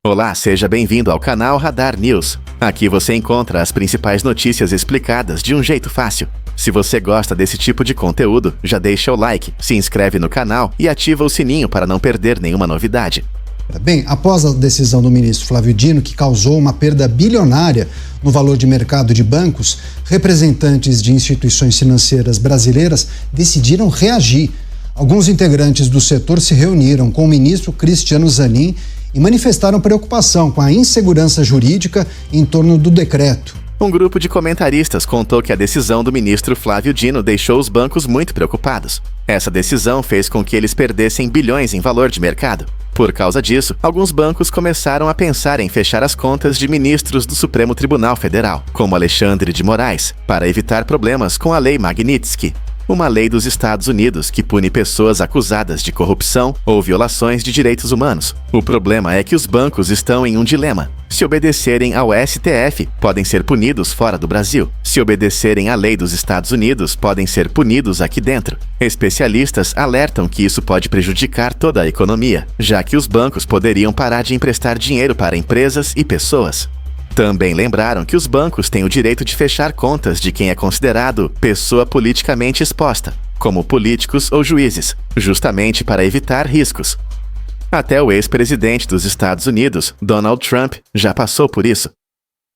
Olá, seja bem-vindo ao canal Radar News. Aqui você encontra as principais notícias explicadas de um jeito fácil. Se você gosta desse tipo de conteúdo, já deixa o like, se inscreve no canal e ativa o sininho para não perder nenhuma novidade. Bem, após a decisão do ministro Flávio Dino, que causou uma perda bilionária no valor de mercado de bancos, representantes de instituições financeiras brasileiras decidiram reagir. Alguns integrantes do setor se reuniram com o ministro Cristiano Zanin e manifestaram preocupação com a insegurança jurídica em torno do decreto. Um grupo de comentaristas contou que a decisão do ministro Flávio Dino deixou os bancos muito preocupados. Essa decisão fez com que eles perdessem bilhões em valor de mercado. Por causa disso, alguns bancos começaram a pensar em fechar as contas de ministros do Supremo Tribunal Federal, como Alexandre de Moraes, para evitar problemas com a Lei Magnitsky, uma lei dos Estados Unidos que pune pessoas acusadas de corrupção ou violações de direitos humanos. O problema é que os bancos estão em um dilema. Se obedecerem ao STF, podem ser punidos fora do Brasil. Se obedecerem à lei dos Estados Unidos, podem ser punidos aqui dentro. Especialistas alertam que isso pode prejudicar toda a economia, já que os bancos poderiam parar de emprestar dinheiro para empresas e pessoas. Também lembraram que os bancos têm o direito de fechar contas de quem é considerado pessoa politicamente exposta, como políticos ou juízes, justamente para evitar riscos. Até o ex-presidente dos Estados Unidos, Donald Trump, já passou por isso.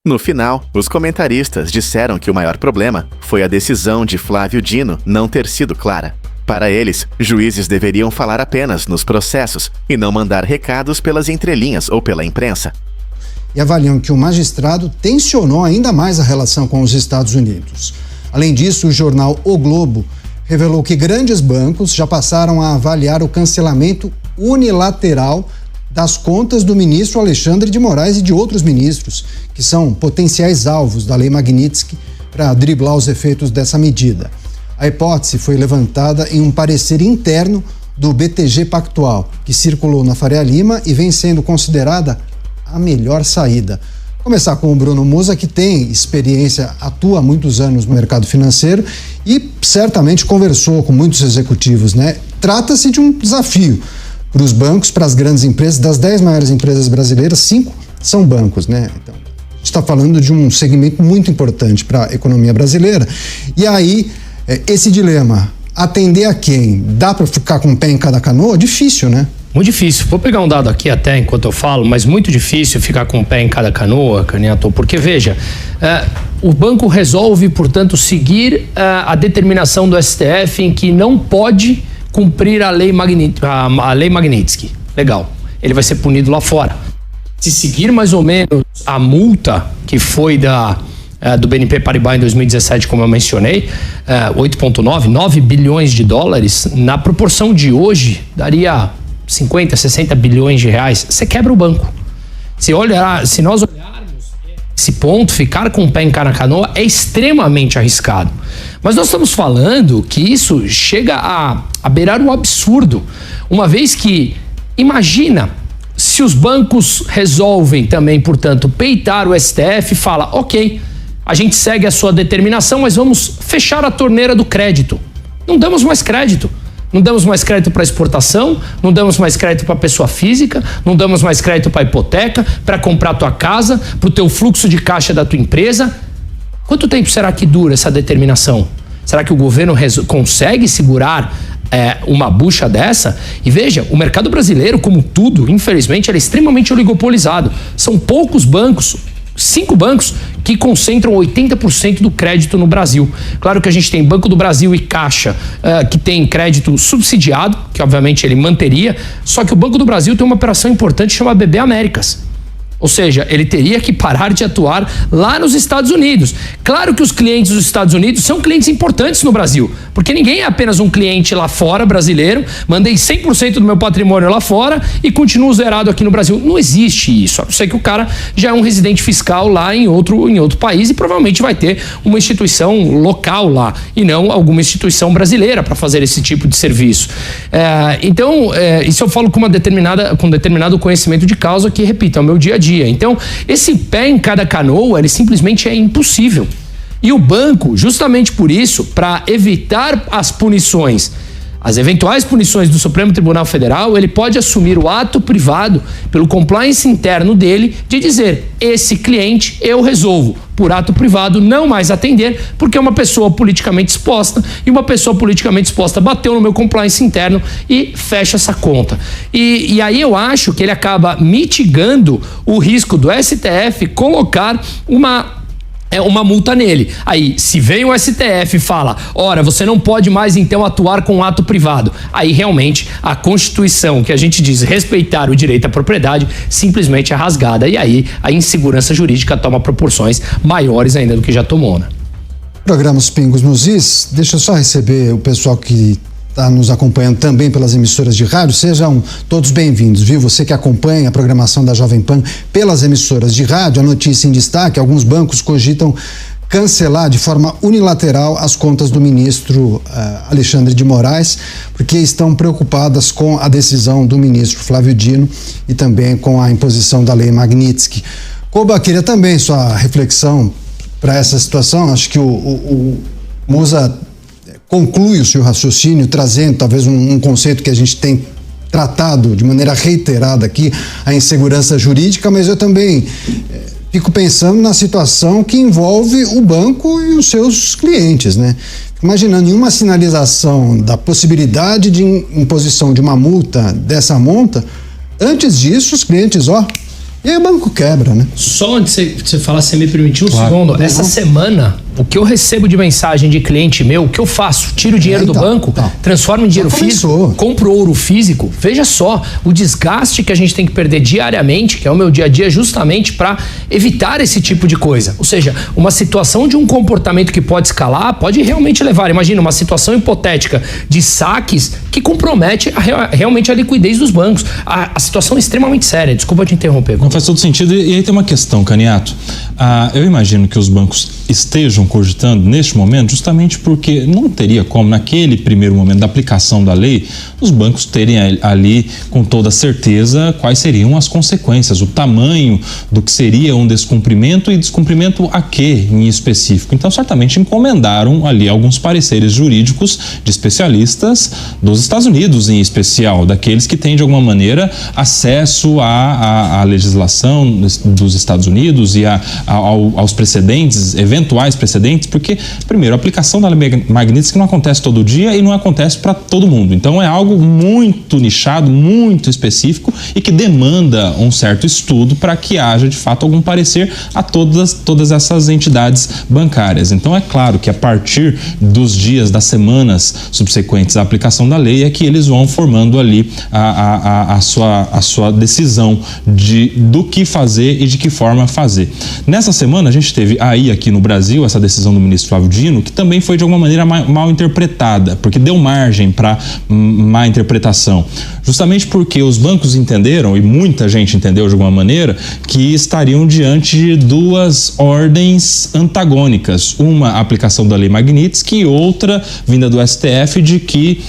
No final, os comentaristas disseram que o maior problema foi a decisão de Flávio Dino não ter sido clara. Para eles, juízes deveriam falar apenas nos processos e não mandar recados pelas entrelinhas ou pela imprensa. E avaliam que o magistrado tensionou ainda mais a relação com os Estados Unidos. Além disso, o jornal O Globo revelou que grandes bancos já passaram a avaliar o cancelamento unilateral das contas do ministro Alexandre de Moraes e de outros ministros, que são potenciais alvos da Lei Magnitsky para driblar os efeitos dessa medida. A hipótese foi levantada em um parecer interno do BTG Pactual, que circulou na Faria Lima e vem sendo considerada a melhor saída. Começar com o Bruno Musa, que tem experiência, atua há muitos anos no mercado financeiro e certamente conversou com muitos executivos, né? Trata-se de um desafio para os bancos, para as grandes empresas. Das 10 maiores empresas brasileiras, 5 são bancos, né? Então, a gente está falando de um segmento muito importante para a economia brasileira. E aí, esse dilema, atender a quem? Dá para ficar com um pé em cada canoa? Difícil, né? Muito difícil. Vou pegar um dado aqui até enquanto eu falo, mas muito difícil ficar com o pé em cada canoa, Caniato, porque veja, o banco resolve, portanto, seguir a determinação do STF em que não pode cumprir a lei Magnitsky. Legal. Ele vai ser punido lá fora. Se seguir mais ou menos a multa que foi do BNP Paribas em 2017, como eu mencionei, 9 bilhões de dólares, na proporção de hoje, daria 50, 60 bilhões de reais, você quebra o banco. Se nós olharmos esse ponto, ficar com o pé em cada canoa é extremamente arriscado. Mas nós estamos falando que isso chega a beirar o absurdo, uma vez que, imagina, se os bancos resolvem também, portanto, peitar o STF e fala, ok, a gente segue a sua determinação, mas vamos fechar a torneira do crédito. Não damos mais crédito. Não damos mais crédito para exportação, não damos mais crédito para pessoa física, não damos mais crédito para hipoteca, para comprar tua casa, para o teu fluxo de caixa da tua empresa. Quanto tempo será que dura essa determinação? Será que o governo consegue segurar uma bucha dessa? E veja, o mercado brasileiro, como tudo, infelizmente, ele é extremamente oligopolizado. São poucos bancos, 5 bancos que concentram 80% do crédito no Brasil. Claro que a gente tem Banco do Brasil e Caixa, que tem crédito subsidiado, que obviamente ele manteria, só que o Banco do Brasil tem uma operação importante chamada BB Américas. Ou seja, ele teria que parar de atuar lá nos Estados Unidos. Claro que os clientes dos Estados Unidos são clientes importantes no Brasil, porque ninguém é apenas um cliente lá fora brasileiro, mandei 100% do meu patrimônio lá fora e continuo zerado aqui no Brasil. Não existe isso, a não ser que o cara já é um residente fiscal lá em outro país e provavelmente vai ter uma instituição local lá e não alguma instituição brasileira para fazer esse tipo de serviço. Então, isso eu falo com determinado conhecimento de causa que, repito, é o meu dia a dia. Então, esse pé em cada canoa, ele simplesmente é impossível. E o banco, justamente por isso, para evitar as punições as eventuais punições do Supremo Tribunal Federal, ele pode assumir o ato privado pelo compliance interno dele de dizer: esse cliente eu resolvo por ato privado não mais atender, porque é uma pessoa politicamente exposta, e uma pessoa politicamente exposta bateu no meu compliance interno e fecha essa conta. E aí eu acho que ele acaba mitigando o risco do STF colocar uma multa nele. Aí, se vem o STF e fala: ora, você não pode mais então atuar com ato privado, aí realmente a Constituição, que a gente diz respeitar o direito à propriedade, simplesmente é rasgada, e aí a insegurança jurídica toma proporções maiores ainda do que já tomou, né? Programa Os Pingos nos Is, deixa eu só receber o pessoal que está nos acompanhando também pelas emissoras de rádio. Sejam todos bem-vindos, viu? Você que acompanha a programação da Jovem Pan pelas emissoras de rádio, a notícia em destaque: alguns bancos cogitam cancelar de forma unilateral as contas do ministro Alexandre de Moraes, porque estão preocupadas com a decisão do ministro Flávio Dino e também com a imposição da lei Magnitsky. Koba, queria também sua reflexão para essa situação. Acho que o Musa conclui o seu raciocínio trazendo talvez um conceito que a gente tem tratado de maneira reiterada aqui, a insegurança jurídica, mas eu também fico pensando na situação que envolve o banco e os seus clientes, né? Imaginando nenhuma sinalização da possibilidade de imposição de uma multa dessa monta, antes disso os clientes, e aí o banco quebra, né? Só antes de você falar, você me permitiu um segundo, essa semana, o que eu recebo de mensagem de cliente meu, o que eu faço? Tiro o dinheiro do banco, transformo em dinheiro físico, compro ouro físico. Veja só, o desgaste que a gente tem que perder diariamente, que é o meu dia a dia, justamente para evitar esse tipo de coisa. Ou seja, uma situação de um comportamento que pode escalar, pode realmente levar, imagina, uma situação hipotética de saques que compromete realmente a liquidez dos bancos. A situação é extremamente séria. Desculpa te interromper. Não faz todo sentido. E aí tem uma questão, Caniato. Eu imagino que os bancos estejam cogitando neste momento justamente porque não teria como, naquele primeiro momento da aplicação da lei, os bancos terem ali com toda certeza quais seriam as consequências, o tamanho do que seria um descumprimento e descumprimento a quê em específico. Então certamente encomendaram ali alguns pareceres jurídicos de especialistas dos Estados Unidos, em especial, daqueles que têm de alguma maneira acesso à legislação dos Estados Unidos e aos precedentes, eventuais precedentes, porque, primeiro, a aplicação da lei Magnitsky não acontece todo dia e não acontece para todo mundo. Então é algo muito nichado, muito específico e que demanda um certo estudo para que haja, de fato, algum parecer a todas essas entidades bancárias. Então é claro que a partir dos dias, das semanas subsequentes à aplicação da lei é que eles vão formando ali a sua decisão do que fazer e de que forma fazer. Nessa semana a gente teve aqui no Brasil essa decisão do ministro Flávio Dino, que também foi de alguma maneira mal interpretada, porque deu margem para má interpretação. Justamente porque os bancos entenderam, e muita gente entendeu de alguma maneira, que estariam diante de duas ordens antagônicas. Uma, a aplicação da lei Magnitsky, e outra, vinda do STF, de que,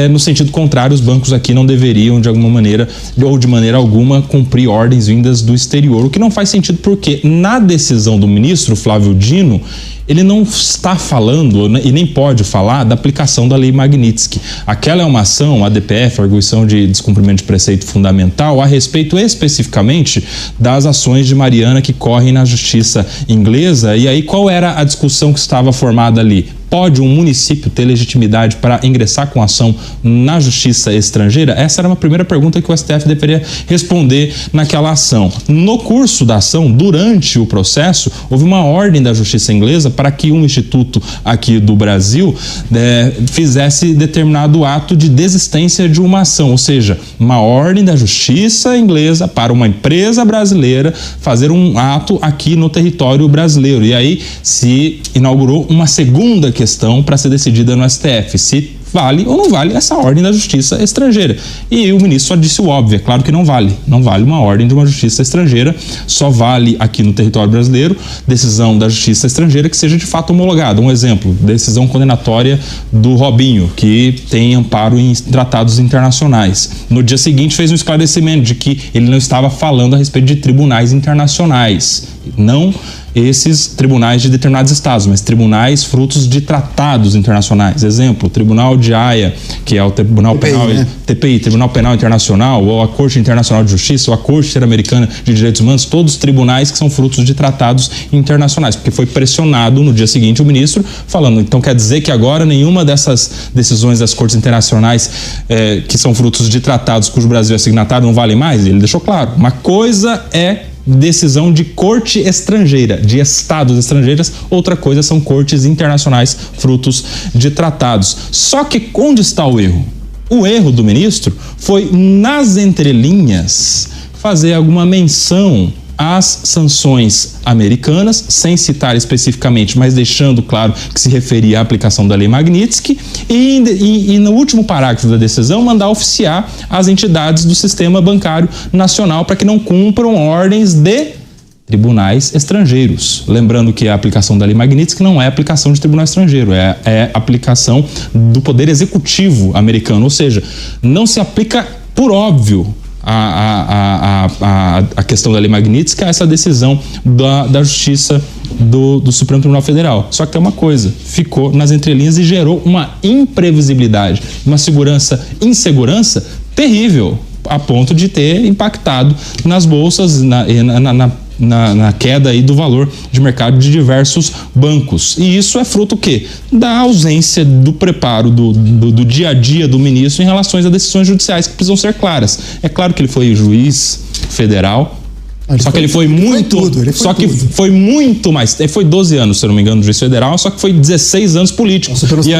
no sentido contrário, os bancos aqui não deveriam, de alguma maneira, ou de maneira alguma, cumprir ordens vindas do exterior. O que não faz sentido porque, na decisão do ministro Flávio Dino, ele não está falando e nem pode falar da aplicação da lei Magnitsky. Aquela é uma ação, a DPF, arguição de descumprimento de preceito fundamental, a respeito especificamente das ações de Mariana que correm na justiça inglesa. E aí qual era a discussão que estava formada ali? Pode um município ter legitimidade para ingressar com ação na justiça estrangeira? Essa era uma primeira pergunta que o STF deveria responder naquela ação. No curso da ação, durante o processo, houve uma ordem da justiça inglesa para que um instituto aqui do Brasil fizesse determinado ato de desistência de uma ação, ou seja, uma ordem da justiça inglesa para uma empresa brasileira fazer um ato aqui no território brasileiro. E aí se inaugurou uma segunda questão para ser decidida no STF, se vale ou não vale essa ordem da justiça estrangeira. E o ministro só disse o óbvio, é claro que não vale uma ordem de uma justiça estrangeira, só vale aqui no território brasileiro decisão da justiça estrangeira que seja de fato homologada. Um exemplo, decisão condenatória do Robinho, que tem amparo em tratados internacionais. No dia seguinte fez um esclarecimento de que ele não estava falando a respeito de tribunais internacionais. Não esses tribunais de determinados estados, mas tribunais frutos de tratados internacionais. Exemplo, o Tribunal de Haia, que é o Tribunal TPI, Penal, né? TPI, Tribunal Penal Internacional, ou a Corte Internacional de Justiça, ou a Corte Interamericana de Direitos Humanos, todos tribunais que são frutos de tratados internacionais, porque foi pressionado no dia seguinte o ministro falando, então quer dizer que agora nenhuma dessas decisões das cortes internacionais que são frutos de tratados cujo Brasil é signatário não vale mais? Ele deixou claro, uma coisa é decisão de corte estrangeira, de estados estrangeiras, outra coisa são cortes internacionais frutos de tratados. Só que onde está o erro? O erro do ministro foi, nas entrelinhas, fazer alguma menção às sanções americanas, sem citar especificamente, mas deixando claro que se referia à aplicação da Lei Magnitsky, e no último parágrafo da decisão mandar oficiar as entidades do sistema bancário nacional para que não cumpram ordens de tribunais estrangeiros. Lembrando que a aplicação da Lei Magnitsky não é aplicação de tribunal estrangeiro, é aplicação do poder executivo americano, ou seja, não se aplica por óbvio a questão da Lei Magnitsky a essa decisão da Justiça do Supremo Tribunal Federal. Só que tem uma coisa, ficou nas entrelinhas e gerou uma imprevisibilidade, uma insegurança terrível, a ponto de ter impactado nas bolsas, na queda aí do valor de mercado de diversos bancos. E isso é fruto o quê? Da ausência do preparo do dia a dia do ministro em relação a decisões judiciais que precisam ser claras. É claro que ele foi juiz federal, ele foi muito mais. Ele foi 12 anos, se eu não me engano, juiz federal, só que foi 16 anos político. E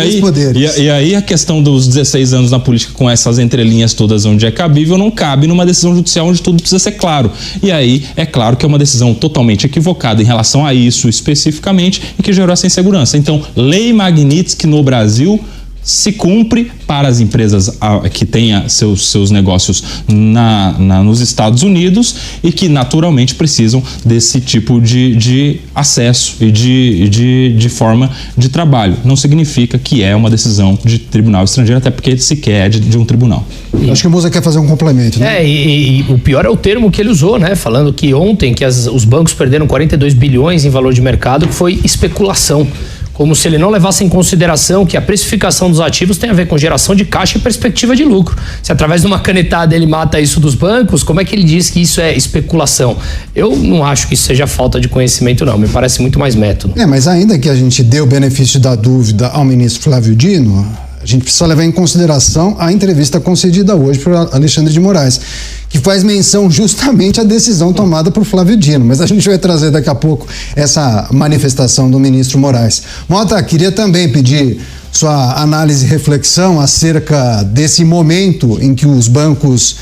aí a questão dos 16 anos na política com essas entrelinhas todas onde é cabível não cabe numa decisão judicial onde tudo precisa ser claro. E aí é claro que é uma decisão totalmente equivocada em relação a isso especificamente e que gerou essa insegurança. Então, Lei Magnitsky no Brasil se cumpre para as empresas que tenham seus negócios nos Estados Unidos e que naturalmente precisam desse tipo de acesso e de forma de trabalho. Não significa que é uma decisão de tribunal estrangeiro, até porque sequer é de um tribunal. Acho que o Musa quer fazer um complemento, né? E o pior é o termo que ele usou, né? Falando que ontem que os bancos perderam 42 bilhões em valor de mercado, que foi especulação. Como se ele não levasse em consideração que a precificação dos ativos tem a ver com geração de caixa e perspectiva de lucro. Se através de uma canetada ele mata isso dos bancos, como é que ele diz que isso é especulação? Eu não acho que isso seja falta de conhecimento, não. Me parece muito mais método. Mas ainda que a gente dê o benefício da dúvida ao ministro Flávio Dino, a gente precisa levar em consideração a entrevista concedida hoje por Alexandre de Moraes, que faz menção justamente à decisão tomada por Flávio Dino. Mas a gente vai trazer daqui a pouco essa manifestação do ministro Moraes. Mota, queria também pedir sua análise e reflexão acerca desse momento em que os bancos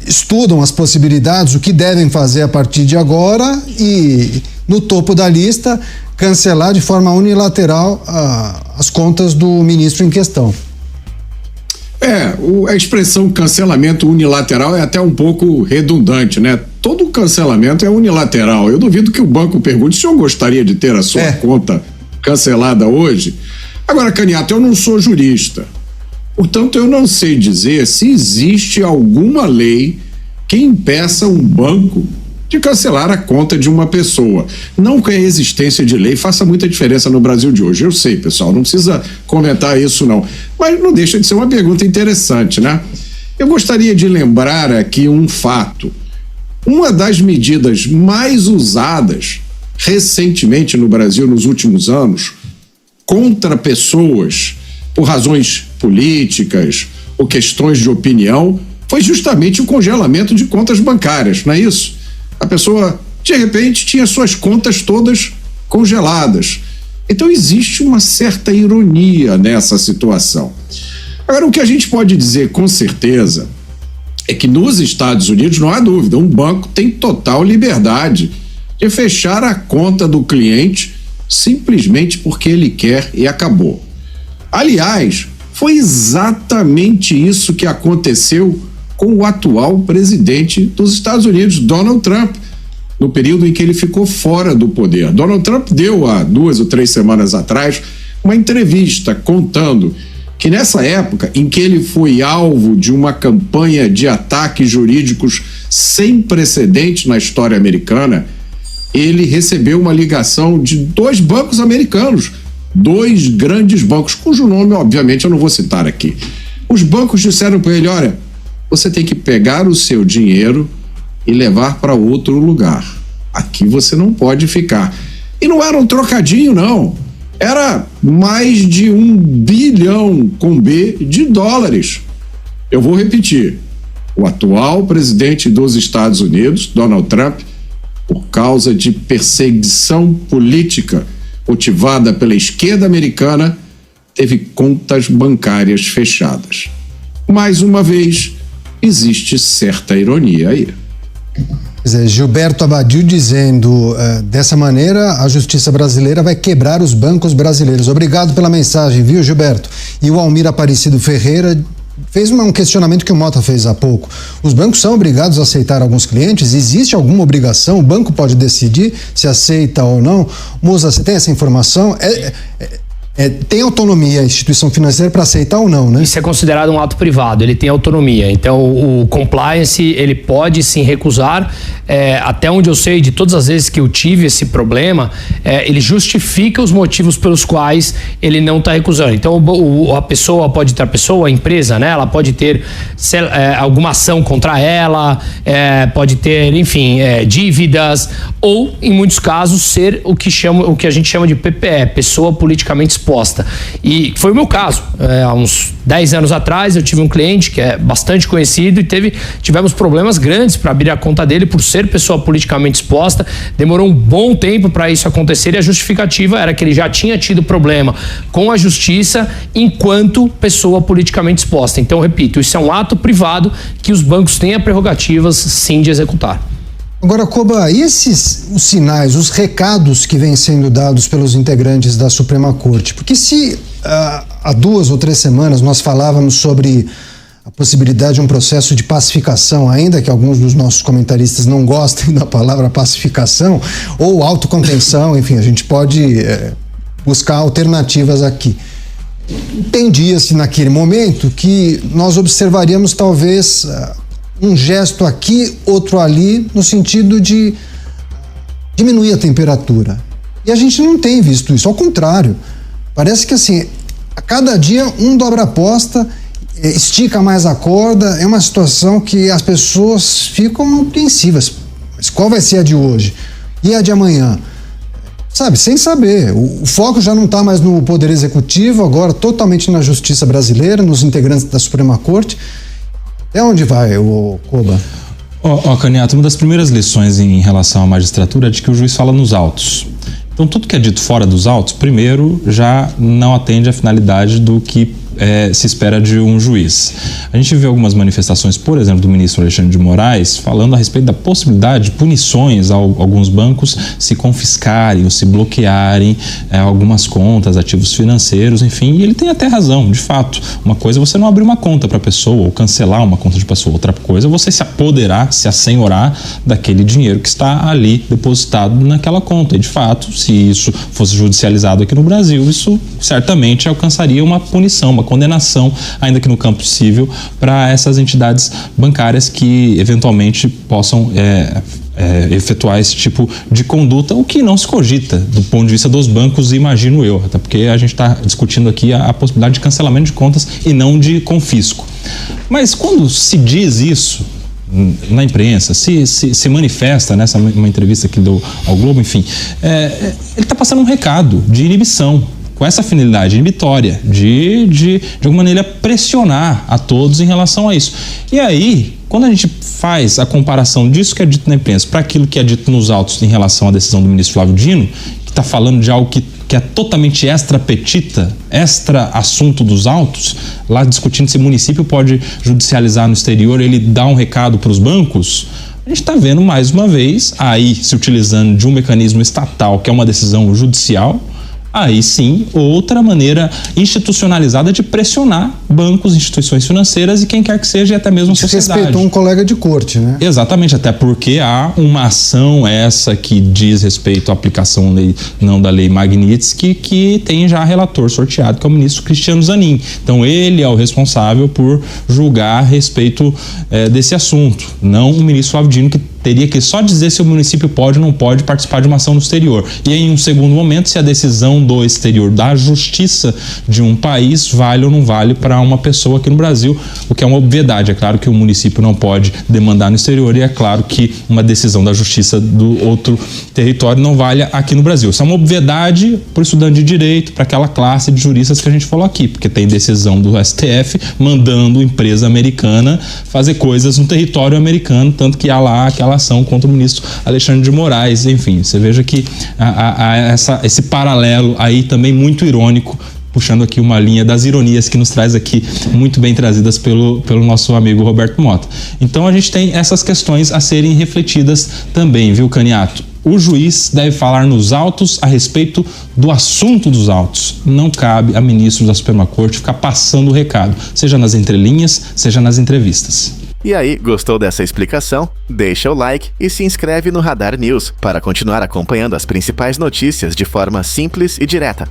estudam as possibilidades, o que devem fazer a partir de agora e, no topo da lista, cancelar de forma unilateral as contas do ministro em questão. A expressão cancelamento unilateral é até um pouco redundante, né? Todo cancelamento é unilateral. Eu duvido que o banco pergunte se o senhor gostaria de ter a sua conta cancelada hoje. Agora, Caniato, eu não sou jurista. Portanto, eu não sei dizer se existe alguma lei que impeça um banco de cancelar a conta de uma pessoa. Não que a existência de lei faça muita diferença no Brasil de hoje. Eu sei, pessoal, não precisa comentar isso não. Mas não deixa de ser uma pergunta interessante, né? Eu gostaria de lembrar aqui um fato. Uma das medidas mais usadas recentemente no Brasil nos últimos anos contra pessoas por razões políticas ou questões de opinião foi justamente o congelamento de contas bancárias, não é isso? A pessoa, de repente, tinha suas contas todas congeladas. Então, existe uma certa ironia nessa situação. Agora, o que a gente pode dizer com certeza é que nos Estados Unidos, não há dúvida, um banco tem total liberdade de fechar a conta do cliente simplesmente porque ele quer e acabou. Aliás, foi exatamente isso que aconteceu com o atual presidente dos Estados Unidos, Donald Trump, no período em que ele ficou fora do poder. Donald Trump deu há 2 ou 3 semanas atrás uma entrevista contando que nessa época em que ele foi alvo de uma campanha de ataques jurídicos sem precedentes na história americana, ele recebeu uma ligação de 2 bancos americanos, 2 grandes bancos, cujo nome, obviamente, eu não vou citar aqui. Os bancos disseram para ele: olha, você tem que pegar o seu dinheiro e levar para outro lugar. Aqui você não pode ficar. E não era um trocadinho, não. Era mais de 1 bilhão com B de dólares. Eu vou repetir. O atual presidente dos Estados Unidos, Donald Trump, por causa de perseguição política motivada pela esquerda americana, teve contas bancárias fechadas. Mais uma vez, existe certa ironia aí. Gilberto Abadil dizendo, dessa maneira a justiça brasileira vai quebrar os bancos brasileiros. Obrigado pela mensagem, viu, Gilberto? E o Almir Aparecido Ferreira fez um questionamento que o Mota fez há pouco. Os bancos são obrigados a aceitar alguns clientes? Existe alguma obrigação? O banco pode decidir se aceita ou não? Musa, você tem essa informação? Tem autonomia a instituição financeira para aceitar ou não, né? Isso é considerado um ato privado, ele tem autonomia. Então, o compliance, ele pode sim recusar. Até onde eu sei, de todas as vezes que eu tive esse problema, ele justifica os motivos pelos quais ele não está recusando. Então, a pessoa pode ter, a empresa, né? Ela pode ter alguma ação contra ela, pode ter, enfim, dívidas, ou, em muitos casos, ser o que a gente chama de PPE, pessoa politicamente exposta. E foi o meu caso. Há uns 10 anos atrás, eu tive um cliente que é bastante conhecido e tivemos problemas grandes para abrir a conta dele por ser pessoa politicamente exposta. Demorou um bom tempo para isso acontecer e a justificativa era que ele já tinha tido problema com a justiça enquanto pessoa politicamente exposta. Então, repito, isso é um ato privado que os bancos têm a prerrogativa, sim, de executar. Agora, Koba, e os sinais, os recados que vêm sendo dados pelos integrantes da Suprema Corte? Porque se há 2 ou 3 semanas nós falávamos sobre a possibilidade de um processo de pacificação, ainda que alguns dos nossos comentaristas não gostem da palavra pacificação, ou autocontenção, enfim, a gente pode buscar alternativas aqui. Entendia-se naquele momento que nós observaríamos talvez um gesto aqui, outro ali, no sentido de diminuir a temperatura. E a gente não tem visto isso, ao contrário. Parece que assim, a cada dia um dobra a aposta, estica mais a corda, é uma situação que as pessoas ficam apreensivas. Mas qual vai ser a de hoje? E a de amanhã? Sabe, sem saber. O foco já não está mais no Poder Executivo, agora totalmente na Justiça Brasileira, nos integrantes da Suprema Corte. Até onde vai, o Koba? Caniato, uma das primeiras lições em relação à magistratura é de que o juiz fala nos autos. Então, tudo que é dito fora dos autos, primeiro, já não atende à finalidade do que se espera de um juiz. A gente vê algumas manifestações, por exemplo, do ministro Alexandre de Moraes, falando a respeito da possibilidade de punições a alguns bancos se confiscarem ou se bloquearem algumas contas, ativos financeiros, enfim, e ele tem até razão, de fato. Uma coisa é você não abrir uma conta para a pessoa ou cancelar uma conta de pessoa, outra coisa é você se apoderar, se assenhorar daquele dinheiro que está ali depositado naquela conta. E, de fato, se isso fosse judicializado aqui no Brasil, isso certamente alcançaria uma punição, uma condenação, ainda que no campo civil, para essas entidades bancárias que eventualmente possam efetuar esse tipo de conduta, o que não se cogita do ponto de vista dos bancos, imagino eu, até porque a gente está discutindo aqui a possibilidade de cancelamento de contas e não de confisco. Mas quando se diz isso na imprensa, se manifesta nessa uma entrevista que deu ao Globo, enfim, ele está passando um recado de inibição, com essa finalidade inibitória, de alguma maneira pressionar a todos em relação a isso. E aí, quando a gente faz a comparação disso que é dito na imprensa para aquilo que é dito nos autos em relação à decisão do ministro Flávio Dino, que está falando de algo que é totalmente extra petita, extra assunto dos autos, lá discutindo se o município pode judicializar no exterior, ele dá um recado para os bancos, a gente está vendo mais uma vez, aí se utilizando de um mecanismo estatal, que é uma decisão judicial, aí sim, outra maneira institucionalizada de pressionar bancos, instituições financeiras e quem quer que seja, e até mesmo a sociedade. Respeitou um colega de corte, né? Exatamente, até porque há uma ação essa que diz respeito à aplicação não da lei Magnitsky, que tem já relator sorteado, que é o ministro Cristiano Zanin. Então ele é o responsável por julgar a respeito desse assunto, não o ministro Flávio Dino, que Teria que só dizer se o município pode ou não pode participar de uma ação no exterior. E em um segundo momento, se a decisão do exterior, da justiça de um país, vale ou não vale para uma pessoa aqui no Brasil, o que é uma obviedade. É claro que o município não pode demandar no exterior e é claro que uma decisão da justiça do outro território não vale aqui no Brasil. Isso é uma obviedade para o estudante de direito, para aquela classe de juristas que a gente falou aqui, porque tem decisão do STF mandando empresa americana fazer coisas no território americano, tanto que há lá aquela ação contra o ministro Alexandre de Moraes. Enfim, você veja que esse paralelo aí também muito irônico, puxando aqui uma linha das ironias que nos traz aqui, muito bem trazidas pelo nosso amigo Roberto Mota. Então a gente tem essas questões a serem refletidas também, viu, Caniato? O juiz deve falar nos autos a respeito do assunto dos autos. Não cabe a ministro da Suprema Corte ficar passando o recado, seja nas entrelinhas, seja nas entrevistas. E aí, gostou dessa explicação? Deixa o like e se inscreve no Radar News para continuar acompanhando as principais notícias de forma simples e direta.